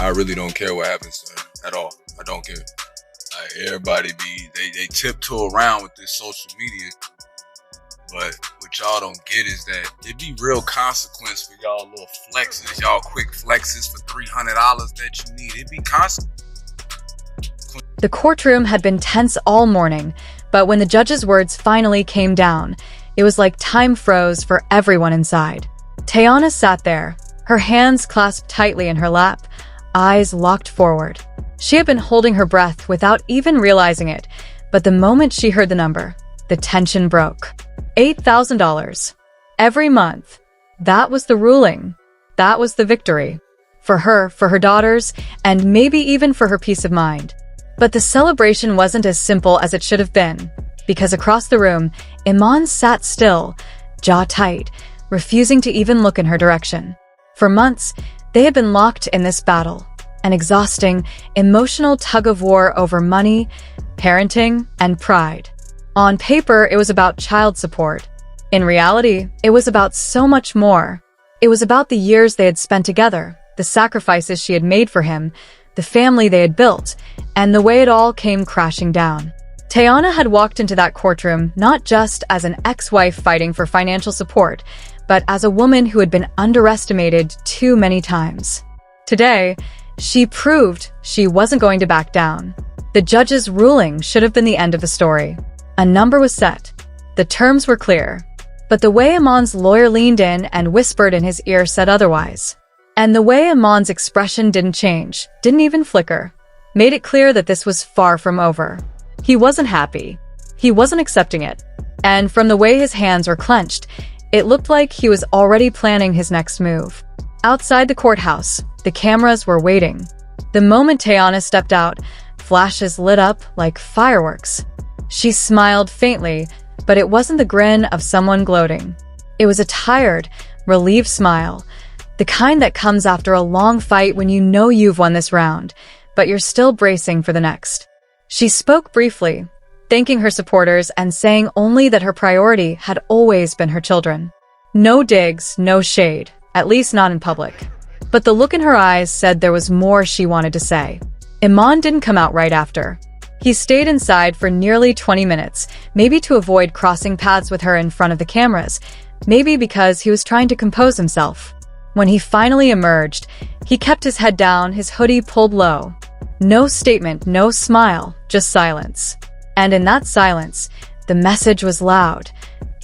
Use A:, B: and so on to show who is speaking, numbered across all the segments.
A: I really don't care what happens to her at all. I don't care. Like, everybody they tiptoe around with this social media, but what y'all don't get is that it be real consequence for y'all little flexes, y'all quick flexes for $300 that you need. It be consequence.
B: The courtroom had been tense all morning, but when the judge's words finally came down, it was like time froze for everyone inside. Teyana sat there, her hands clasped tightly in her lap, eyes locked forward. She had been holding her breath without even realizing it, but the moment she heard the number, the tension broke. $8,000. Every month. That was the ruling. That was the victory. For her daughters, and maybe even for her peace of mind. But the celebration wasn't as simple as it should have been, because across the room, Iman sat still, jaw tight, refusing to even look in her direction. For months, they had been locked in this battle, an exhausting, emotional tug-of-war over money, parenting, and pride. On paper, it was about child support. In reality, it was about so much more. It was about the years they had spent together, the sacrifices she had made for him, the family they had built, and the way it all came crashing down. Teyana had walked into that courtroom not just as an ex-wife fighting for financial support, but as a woman who had been underestimated too many times. Today, she proved she wasn't going to back down. The judge's ruling should have been the end of the story. A number was set. The terms were clear. But the way Iman's lawyer leaned in and whispered in his ear said otherwise. And the way Iman's expression didn't change, didn't even flicker, made it clear that this was far from over. He wasn't happy. He wasn't accepting it. And from the way his hands were clenched, it looked like he was already planning his next move. Outside the courthouse, the cameras were waiting. The moment Teyana stepped out, flashes lit up like fireworks. She smiled faintly, but it wasn't the grin of someone gloating. It was a tired, relieved smile, the kind that comes after a long fight when you know you've won this round, but you're still bracing for the next. She spoke briefly, thanking her supporters and saying only that her priority had always been her children. No digs, no shade, at least not in public. But the look in her eyes said there was more she wanted to say. Iman didn't come out right after. He stayed inside for nearly 20 minutes, maybe to avoid crossing paths with her in front of the cameras, maybe because he was trying to compose himself. When he finally emerged, he kept his head down, his hoodie pulled low. No statement, no smile, just silence. And in that silence, the message was loud.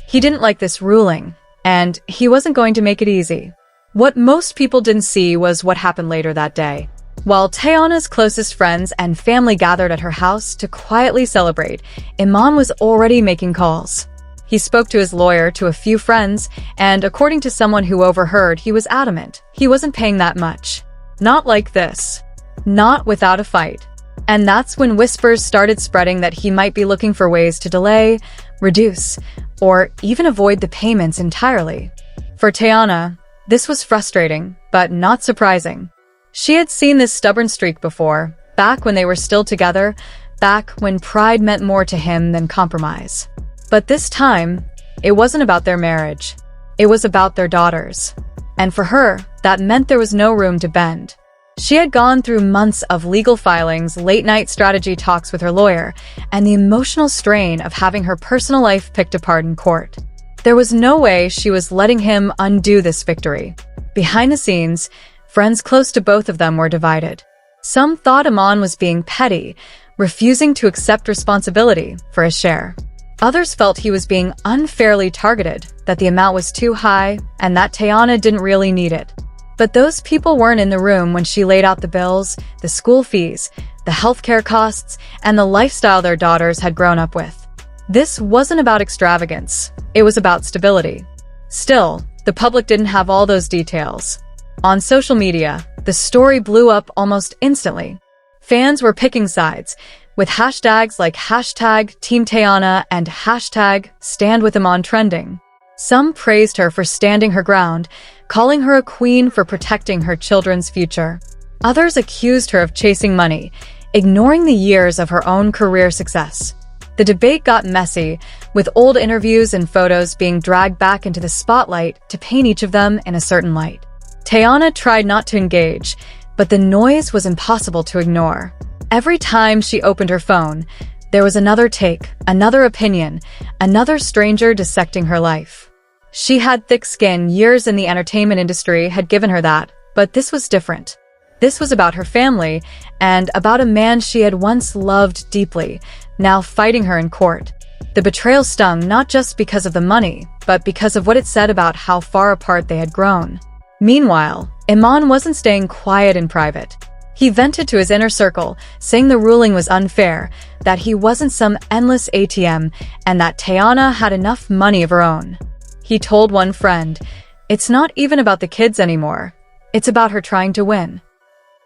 B: He didn't like this ruling, and he wasn't going to make it easy. What most people didn't see was what happened later that day. While Teyana's closest friends and family gathered at her house to quietly celebrate, Iman was already making calls. He spoke to his lawyer, to a few friends, and according to someone who overheard, he was adamant he wasn't paying that much. Not like this. Not without a fight. And that's when whispers started spreading that he might be looking for ways to delay, reduce, or even avoid the payments entirely. For Teyana, this was frustrating, but not surprising. She had seen this stubborn streak before, back when they were still together, back when pride meant more to him than compromise. But this time, it wasn't about their marriage. It was about their daughters. And for her, that meant there was no room to bend. She had gone through months of legal filings, late-night strategy talks with her lawyer, and the emotional strain of having her personal life picked apart in court. There was no way she was letting him undo this victory. Behind the scenes, friends close to both of them were divided. Some thought Iman was being petty, refusing to accept responsibility for his share. Others felt he was being unfairly targeted, that the amount was too high, and that Teyana didn't really need it. But those people weren't in the room when she laid out the bills, the school fees, the healthcare costs, and the lifestyle their daughters had grown up with. This wasn't about extravagance. It was about stability. Still, the public didn't have all those details. On social media, the story blew up almost instantly. Fans were picking sides, with hashtags like #TeamTeyana and #StandWithIman trending. Some praised her for standing her ground, calling her a queen for protecting her children's future. Others accused her of chasing money, ignoring the years of her own career success. The debate got messy, with old interviews and photos being dragged back into the spotlight to paint each of them in a certain light. Teyana tried not to engage, but the noise was impossible to ignore. Every time she opened her phone, there was another take, another opinion, another stranger dissecting her life. She had thick skin, years in the entertainment industry had given her that, but this was different. This was about her family, and about a man she had once loved deeply, now fighting her in court. The betrayal stung not just because of the money, but because of what it said about how far apart they had grown. Meanwhile, Iman wasn't staying quiet in private. He vented to his inner circle, saying the ruling was unfair, that he wasn't some endless ATM, and that Teyana had enough money of her own. He told one friend, "It's not even about the kids anymore. It's about her trying to win."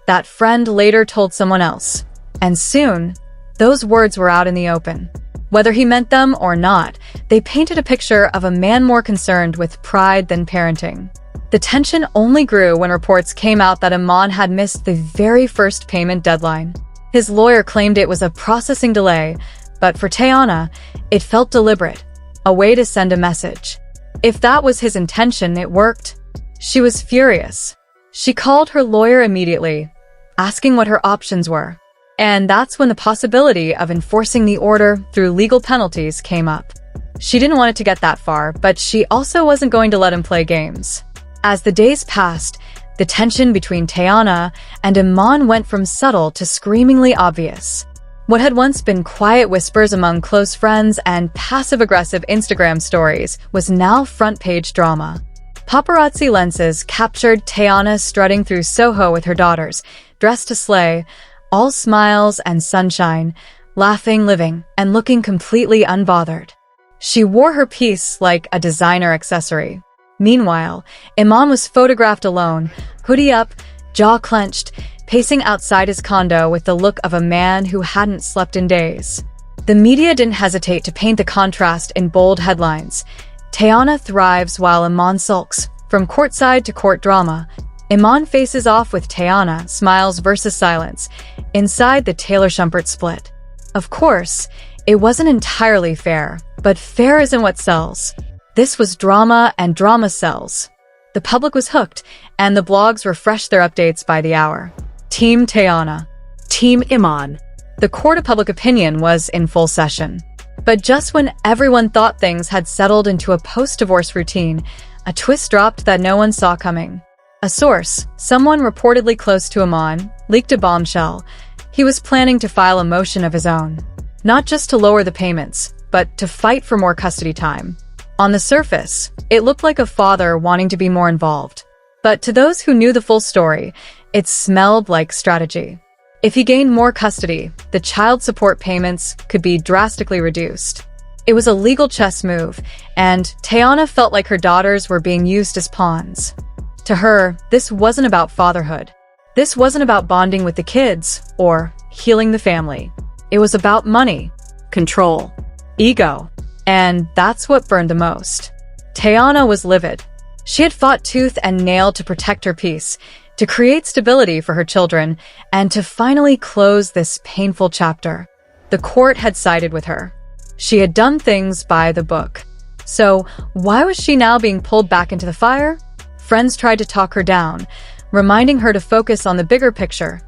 B: That friend later told someone else, and soon, those words were out in the open. Whether he meant them or not, they painted a picture of a man more concerned with pride than parenting. The tension only grew when reports came out that Iman had missed the very first payment deadline. His lawyer claimed it was a processing delay, but for Teyana, it felt deliberate, a way to send a message. If that was his intention, it worked. She was furious. She called her lawyer immediately, asking what her options were. And that's when the possibility of enforcing the order through legal penalties came up. She didn't want it to get that far, but she also wasn't going to let him play games. As the days passed, the tension between Teyana and Iman went from subtle to screamingly obvious. What had once been quiet whispers among close friends and passive-aggressive Instagram stories was now front-page drama. Paparazzi lenses captured Teyana strutting through Soho with her daughters, dressed to slay, all smiles and sunshine, laughing, living, and looking completely unbothered. She wore her piece like a designer accessory. Meanwhile, Iman was photographed alone, hoodie up, jaw clenched, pacing outside his condo with the look of a man who hadn't slept in days. The media didn't hesitate to paint the contrast in bold headlines. Teyana thrives while Iman sulks. From courtside to court drama, Iman faces off with Teyana, smiles versus silence, inside the Taylor Shumpert split. Of course, it wasn't entirely fair, but fair isn't what sells. This was drama, and drama sells. The public was hooked, and the blogs refreshed their updates by the hour. Team Teyana.
C: Team Iman.
B: The court of public opinion was in full session. But just when everyone thought things had settled into a post-divorce routine, a twist dropped that no one saw coming. A source, someone reportedly close to Iman, leaked a bombshell. He was planning to file a motion of his own. Not just to lower the payments, but to fight for more custody time. On the surface, it looked like a father wanting to be more involved. But to those who knew the full story, it smelled like strategy. If he gained more custody, the child support payments could be drastically reduced. It was a legal chess move, and Teyana felt like her daughters were being used as pawns. To her, this wasn't about fatherhood. This wasn't about bonding with the kids or healing the family. It was about money,
C: Control.
B: ego, and that's what burned the most. Teyana was livid. She had fought tooth and nail to protect her peace, to create stability for her children, and to finally close this painful chapter. The court had sided with her. She had done things by the book. So why was she now being pulled back into the fire? Friends tried to talk her down, reminding her to focus on the bigger picture,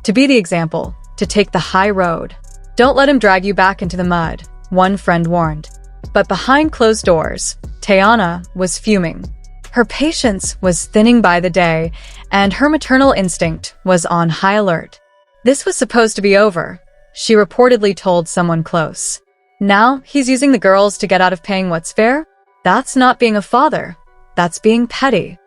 B: to be the example, to take the high road. Don't let him drag you back into the mud, one friend warned. But behind closed doors, Teyana was fuming. Her patience was thinning by the day, and her maternal instinct was on high alert. This was supposed to be over, she reportedly told someone close. Now he's using the girls to get out of paying what's fair? That's not being a father. That's being petty.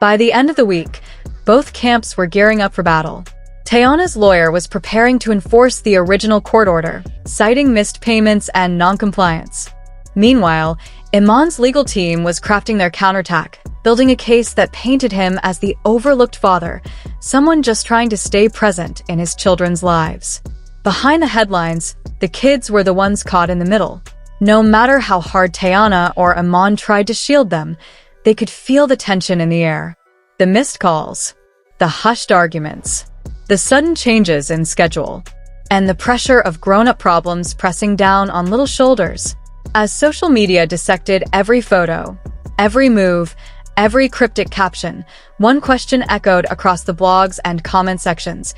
B: By the end of the week, both camps were gearing up for battle. Teyana's lawyer was preparing to enforce the original court order, citing missed payments and noncompliance. Meanwhile, Iman's legal team was crafting their counterattack, building a case that painted him as the overlooked father, someone just trying to stay present in his children's lives. Behind the headlines, the kids were the ones caught in the middle. No matter how hard Teyana or Iman tried to shield them, they could feel the tension in the air. The missed calls, the hushed arguments, the sudden changes in schedule, and the pressure of grown-up problems pressing down on little shoulders. As social media dissected every photo, every move, every cryptic caption, one question echoed across the blogs and comment sections.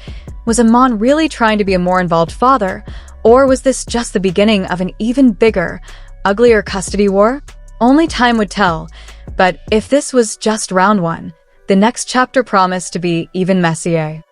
B: Was Iman really trying to be a more involved father, or was this just the beginning of an even bigger, uglier custody war? Only time would tell, but if this was just round one, the next chapter promised to be even messier.